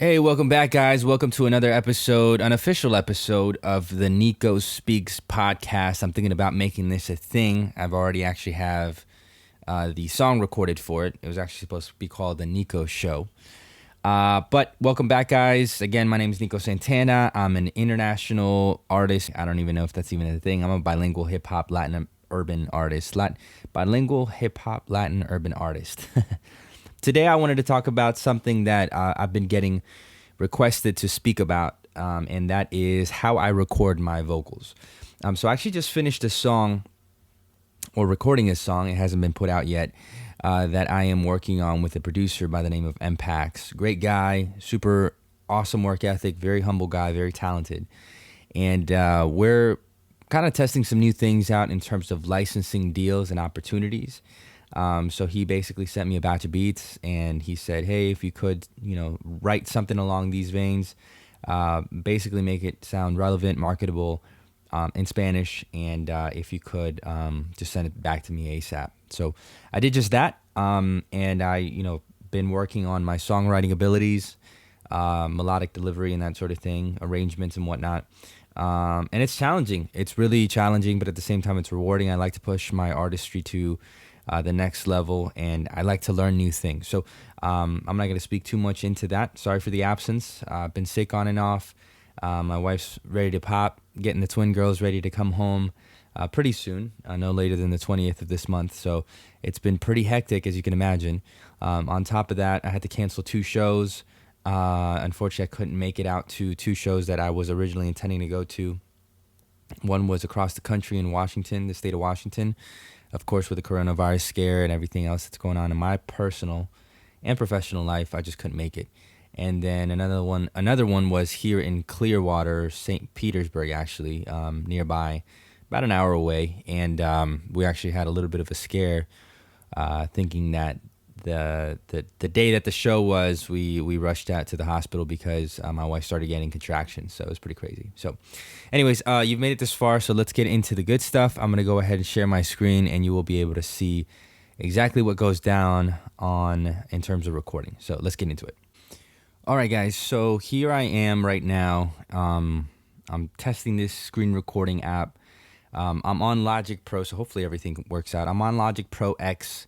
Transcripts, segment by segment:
Hey, welcome back, guys. Welcome to another episode, unofficial episode of the Nico Speaks podcast. I'm thinking about making this a thing. I've already actually have the song recorded for it. It was actually supposed to be called The Nico Show. But welcome back, guys. Again, my name is Nico Santana. I'm an international artist. I don't even know if that's even a thing. I'm a bilingual hip-hop Latin urban artist. Bilingual hip-hop Latin urban artist. Today, I wanted to talk about something that I've been getting requested to speak about, and that is how I record my vocals. So I actually just finished a song, or recording a song, it hasn't been put out yet, that I am working on with a producer by the name of Mpax. Great guy, super awesome work ethic, very humble guy, very talented. And we're kind of testing some new things out in terms of licensing deals and opportunities. So he basically sent me a batch of beats, and he said, hey, if you could, write something along these veins, basically make it sound relevant, marketable, in Spanish, and if you could, just send it back to me ASAP. So I did just that, and I, been working on my songwriting abilities, melodic delivery and that sort of thing, arrangements and whatnot. And it's challenging. It's really challenging, but at the same time, it's rewarding. I like to push my artistry to the next level, and I like to learn new things. So I'm not going to speak too much into that. Sorry for the absence. I've been sick on and off. My wife's ready to pop, getting the twin girls ready to come home pretty soon, no later than the 20th of this month. So it's been pretty hectic, as you can imagine. On top of that, I had to cancel 2 shows. Unfortunately, I couldn't make it out to 2 shows that I was originally intending to go to. One was across the country in Washington, the state of Washington. Of course, with the coronavirus scare and everything else that's going on in my personal and professional life, I just couldn't make it. And then another one was here in Clearwater, St. Petersburg, actually, nearby, about an hour away. And we actually had a little bit of a scare, thinking that the day that the show was, we rushed out to the hospital because my wife started getting contractions. So it was pretty crazy. So anyways, you've made it this far, so let's get into the good stuff. I'm going to go ahead and share my screen, and you will be able to see exactly what goes down in terms of recording. So let's get into it. All right, guys. So here I am right now. I'm testing this screen recording app. I'm on Logic Pro, so hopefully everything works out. I'm on Logic Pro X,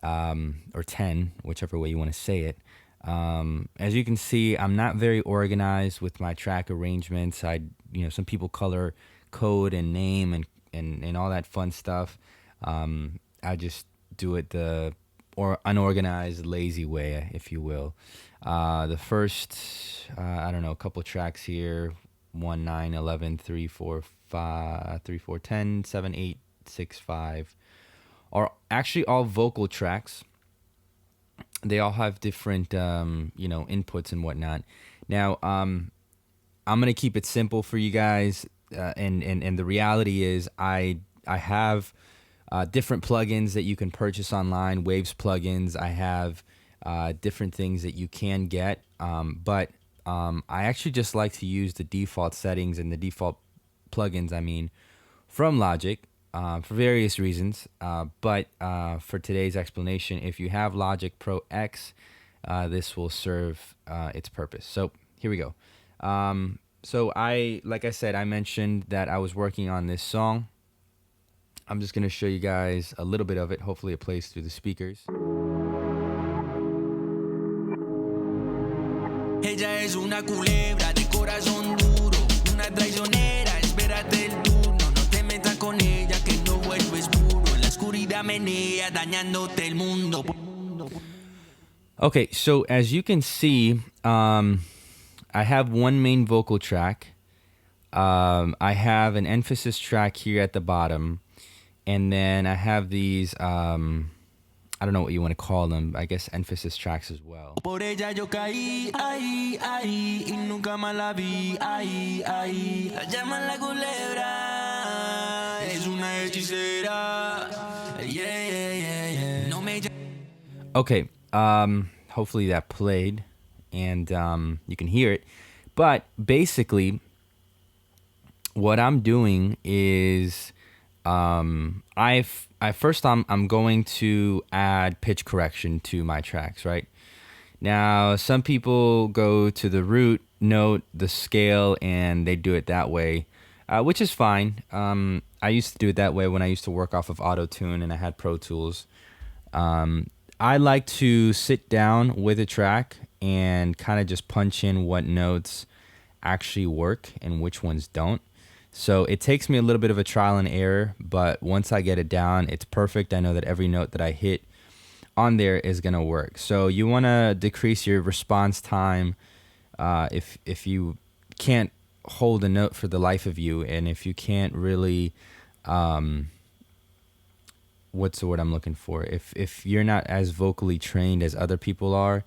or 10, whichever way you want to say it. As you can see, I'm not very organized with my track arrangements. Some people color code and name and all that fun stuff. I just do it the unorganized, lazy way, if you will. The first, a couple tracks here, 1, 9, 11, 3, 4, 5, 3, 4, 10, 7, 8, 6, 5. Are actually all vocal tracks. They all have different, inputs and whatnot. Now, I'm gonna keep it simple for you guys, and the reality is, I have different plugins that you can purchase online, Waves plugins. I have different things that you can get, but I actually just like to use the default settings and the default plugins. From Logic. For various reasons, but for today's explanation, if you have Logic Pro X, this will serve its purpose. So here we go. Like I said, I mentioned that I was working on this song. I'm just going to show you guys a little bit of it. Hopefully it plays through the speakers. Ella es una culebra de corazón duro, una traicionera, espérate el turno, no te metas con ella que no vuelves puro, en la oscuridad menea dañándote el mundo. Okay, so as you can see, I have one main vocal track. I have an emphasis track here at the bottom, and then I have these I don't know what you want to call them. I guess emphasis tracks as well. Por ella yo caí, ay, ay, y nunca más la vi, ay, ay. La llaman la culebra, es una hechicera. Yeah, yeah, yeah, yeah. No me... Okay, hopefully that played, and you can hear it. But basically, what I'm doing is I'm going to add pitch correction to my tracks, right? Now, some people go to the root note, the scale, and they do it that way, which is fine. I used to do it that way when I used to work off of Auto Tune and I had Pro Tools. Um, I like to sit down with a track and kind of just punch in what notes actually work and which ones don't. So it takes me a little bit of a trial and error, but once I get it down, it's perfect. I know that every note that I hit on there is going to work. So you want to decrease your response time if you can't hold a note for the life of you, and if you can't really what's the word I'm looking for? If you're not as vocally trained as other people are,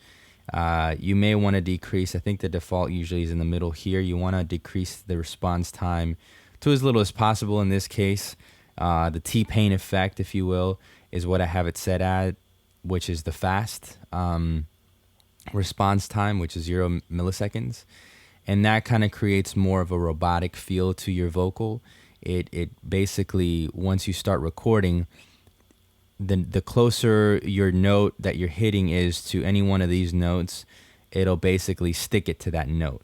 you may want to decrease. I think the default usually is in the middle here. You want to decrease the response time to as little as possible. In this case, the T-Pain effect, if you will, is what I have it set at, which is the fast response time, which is 0 milliseconds. And that kind of creates more of a robotic feel to your vocal. It basically, once you start recording, the closer your note that you're hitting is to any one of these notes, it'll basically stick it to that note.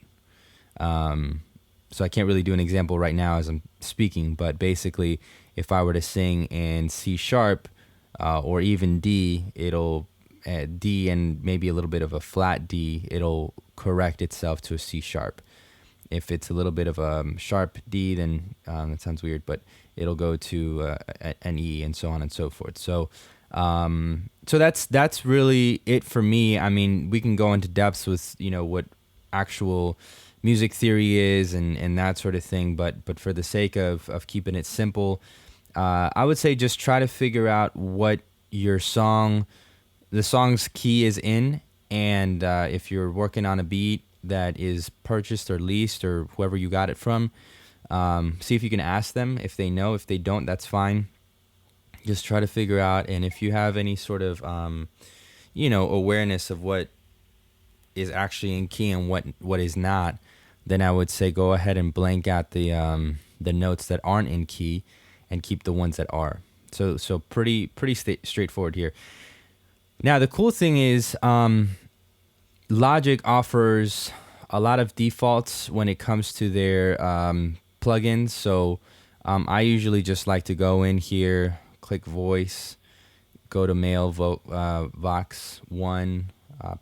So I can't really do an example right now as I'm speaking, but basically, if I were to sing in C sharp or even D, it'll D and maybe a little bit of a flat D, it'll correct itself to a C sharp. If it's a little bit of a sharp D, then that sounds weird, but it'll go to an E, and so on and so forth. So that's really it for me. I mean, we can go into depths with what actual music theory is and that sort of thing, but for the sake of keeping it simple, I would say just try to figure out what the song's key is in, and if you're working on a beat that is purchased or leased or whoever you got it from, see if you can ask them if they know. If they don't, that's fine. Just try to figure out, and if you have any sort of awareness of what is actually in key and what is not, then I would say go ahead and blank out the notes that aren't in key and keep the ones that are. So pretty straightforward here. Now the cool thing is Logic offers a lot of defaults when it comes to their plugins. So I usually just like to go in here, click voice, go to male Vox 1,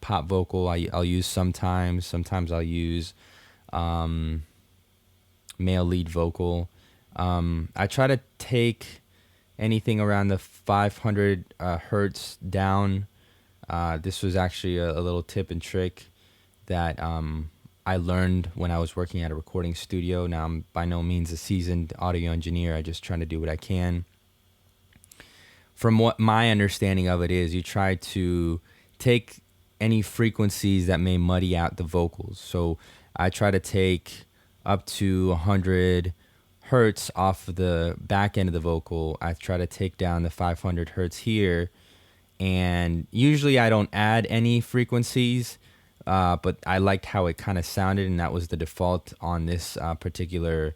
pop vocal. I'll use sometimes. Sometimes I'll use male lead vocal. I try to take anything around the 500 hertz down. This was actually a little tip and trick that I learned when I was working at a recording studio. Now, I'm by no means a seasoned audio engineer. I just try to do what I can. From what my understanding of it is, you try to take any frequencies that may muddy out the vocals. So I try to take up to 100 hertz off of the back end of the vocal. I try to take down the 500 hertz here. And usually I don't add any frequencies, but I liked how it kind of sounded, and that was the default on this particular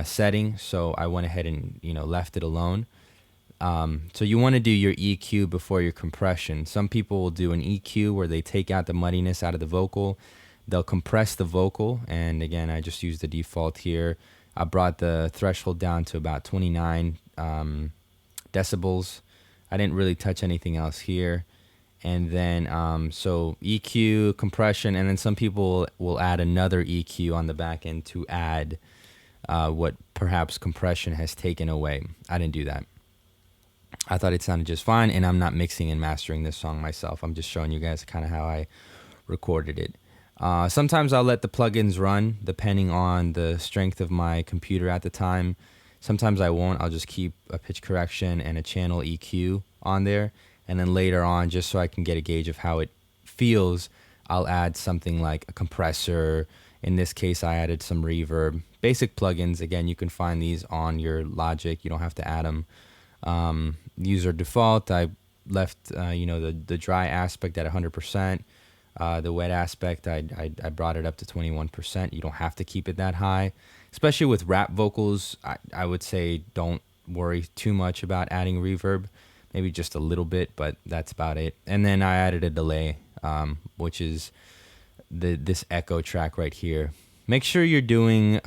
setting. So I went ahead and left it alone. So you want to do your EQ before your compression. Some people will do an EQ where they take out the muddiness out of the vocal. They'll compress the vocal, and again, I just used the default here. I brought the threshold down to about 29 decibels. I didn't really touch anything else here. And then, so EQ, compression, and then some people will add another EQ on the back end to add what perhaps compression has taken away. I didn't do that. I thought it sounded just fine, and I'm not mixing and mastering this song myself. I'm just showing you guys kind of how I recorded it. Sometimes I'll let the plugins run depending on the strength of my computer at the time. Sometimes I won't. I'll just keep a pitch correction and a channel EQ on there. And then later on, just so I can get a gauge of how it feels, I'll add something like a compressor. In this case, I added some reverb. Basic plugins. Again, you can find these on your Logic. You don't have to add them. User default, I left the dry aspect at 100%. The wet aspect, I brought it up to 21%. You don't have to keep it that high. Especially with rap vocals, I would say don't worry too much about adding reverb. Maybe just a little bit, but that's about it. And then I added a delay which is this echo track right here. Make sure you're doing,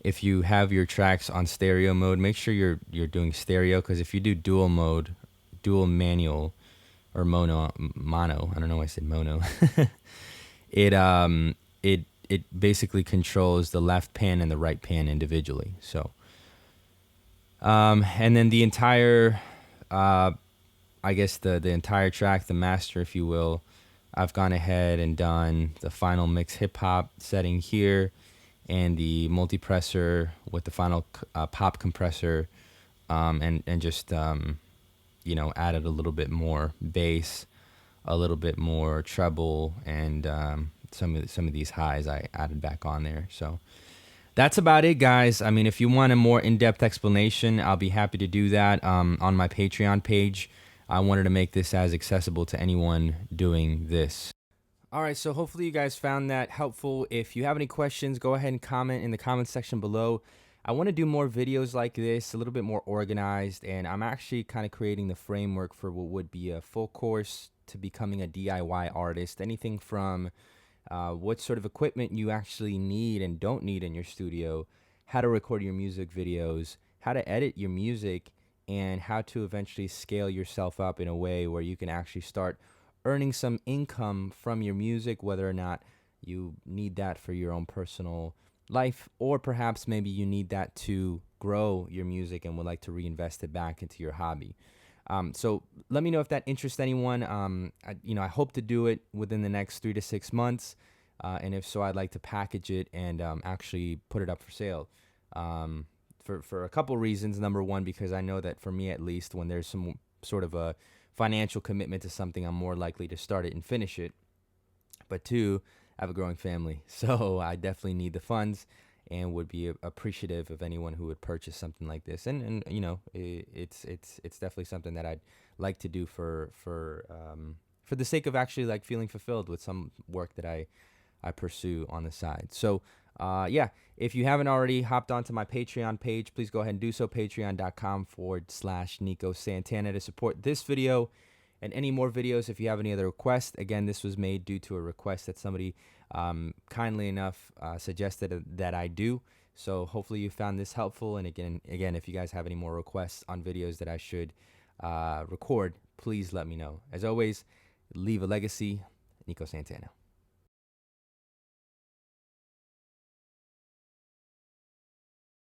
if you have your tracks on stereo mode, make sure you're doing stereo, because if you do dual mode, dual manual, or mono, I don't know why I said mono. It basically controls the left pan and the right pan individually. So, and then the entire, I guess the entire track, the master, if you will, I've gone ahead and done the final mix hip hop setting here, and the multipressor with the final pop compressor, and just added a little bit more bass, a little bit more treble, and some of these highs I added back on there. So that's about it, guys. I mean, if you want a more in-depth explanation, I'll be happy to do that on my Patreon page. I wanted to make this as accessible to anyone doing this. All right, so hopefully you guys found that helpful. If you have any questions, go ahead and comment in the comment section below. I want to do more videos like this, a little bit more organized, and I'm actually kind of creating the framework for what would be a full course to becoming a DIY artist. Anything from what sort of equipment you actually need and don't need in your studio, how to record your music videos, how to edit your music, and how to eventually scale yourself up in a way where you can actually start earning some income from your music, whether or not you need that for your own personal life, or perhaps maybe you need that to grow your music and would like to reinvest it back into your hobby. So let me know if that interests anyone. I hope to do it within the next 3 to 6 months. And if so, I'd like to package it and actually put it up for sale. For a couple reasons. Number one, because I know that for me at least, when there's some sort of a financial commitment to something, I'm more likely to start it and finish it. But two, I have a growing family, so I definitely need the funds, and would be appreciative of anyone who would purchase something like this. And it's definitely something that I'd like to do for the sake of actually like feeling fulfilled with some work that I pursue on the side. So if you haven't already hopped onto my Patreon page, please go ahead and do so. Patreon.com/Nico Santana to support this video and any more videos. If you have any other requests, again, this was made due to a request that somebody kindly enough suggested that I do. So hopefully you found this helpful. And again, if you guys have any more requests on videos that I should record, please let me know. As always, leave a legacy. Nico Santana.